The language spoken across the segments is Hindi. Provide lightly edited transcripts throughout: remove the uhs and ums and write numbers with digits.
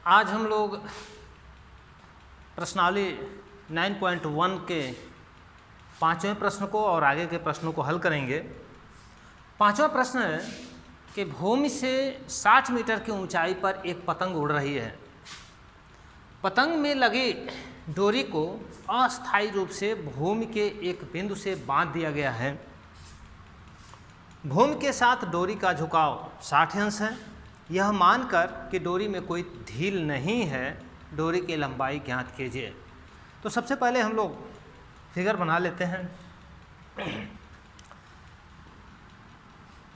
आज हम लोग प्रश्नावली 9.1 के 5वें प्रश्न को और आगे के प्रश्नों को हल करेंगे। 5वां प्रश्न है कि भूमि से 60 मीटर की ऊंचाई पर एक पतंग उड़ रही है। पतंग में लगी डोरी को अस्थायी रूप से भूमि के एक बिंदु से बांध दिया गया है। भूमि के साथ डोरी का झुकाव 60 अंश है। यह मानकर कि डोरी में कोई ढील नहीं है, डोरी की लंबाई ज्ञात कीजिए। तो सबसे पहले हम लोग फिगर बना लेते हैं।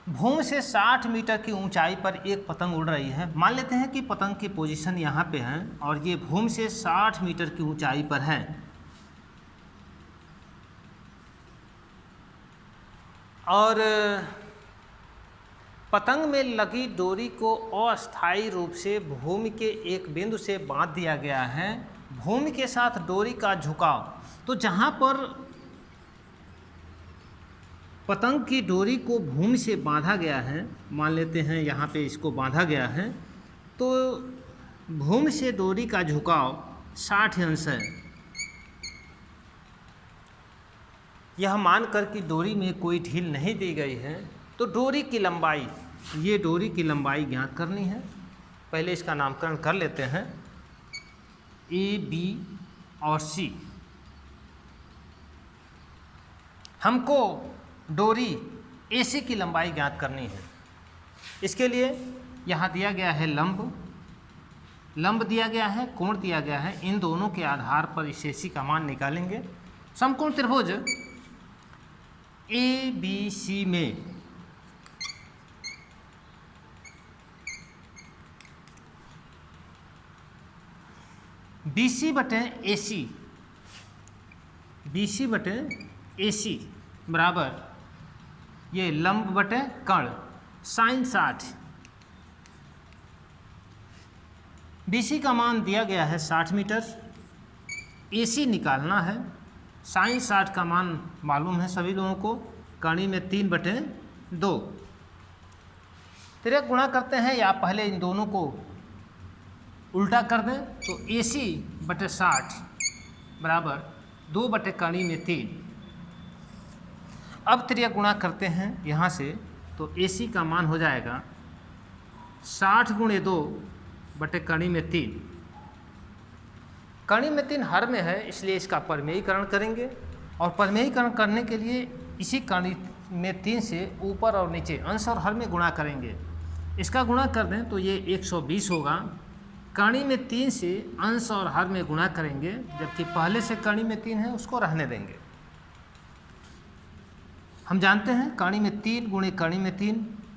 भूमि से 60 मीटर की ऊंचाई पर एक पतंग उड़ रही है। मान लेते हैं कि पतंग की पोजीशन यहाँ पे है और ये भूमि से 60 मीटर की ऊंचाई पर है। और पतंग में लगी डोरी को अस्थायी रूप से भूमि के एक बिंदु से बांध दिया गया है। भूमि के साथ डोरी का झुकाव, तो जहाँ पर पतंग की डोरी को भूमि से बांधा गया है, मान लेते हैं यहाँ पे इसको बांधा गया है, तो भूमि से डोरी का झुकाव 60 अंश है। यह मानकर कि डोरी में कोई ढील नहीं दी गई है, तो डोरी की लंबाई, ये डोरी की लंबाई ज्ञात करनी है। पहले इसका नामकरण कर लेते हैं ए, बी और सी। हमको डोरी AC की लंबाई ज्ञात करनी है। इसके लिए यहाँ दिया गया है लंब दिया गया है, कोण दिया गया है। इन दोनों के आधार पर इस AC का मान निकालेंगे। समकोण त्रिभुज ABC में BC बटे AC बराबर ये लंब बटे कर्ण sin 60। BC का मान दिया गया है 60 मीटर, AC निकालना है। sin 60 का मान मालूम है सभी लोगों को, कर्ण में 3/2। तिर्यक गुणा करते हैं या पहले इन दोनों को उल्टा कर दें तो AC बटे 60 बराबर 2/3 में 3। अब तिर्यक गुणा करते हैं यहाँ से, तो AC का मान हो जाएगा 60 गुणे 2/3 में 3। कर्ण में 3 हर में है, इसलिए इसका परमेयीकरण करेंगे। और परमेयीकरण करने के लिए इसी कर्ण में 3 से ऊपर और नीचे अंश और हर में गुणा करेंगे। इसका गुणा कर दें तो ये 120 होगा। कर्ण में 3 से अंश और हर में गुणा करेंगे, जबकि पहले से कर्ण में 3 है उसको रहने देंगे। हम जानते हैं कर्ण में 3 गुणे कर्ण में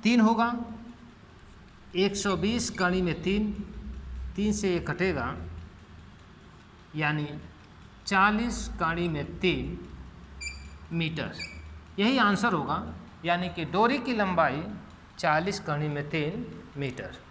3 होगा। 120 कर्ण में 3 से ये कटेगा, यानी 40 कर्ण में 3 मीटर। यही आंसर होगा, यानी कि डोरी की लंबाई 40 कर्ण में 3 मीटर।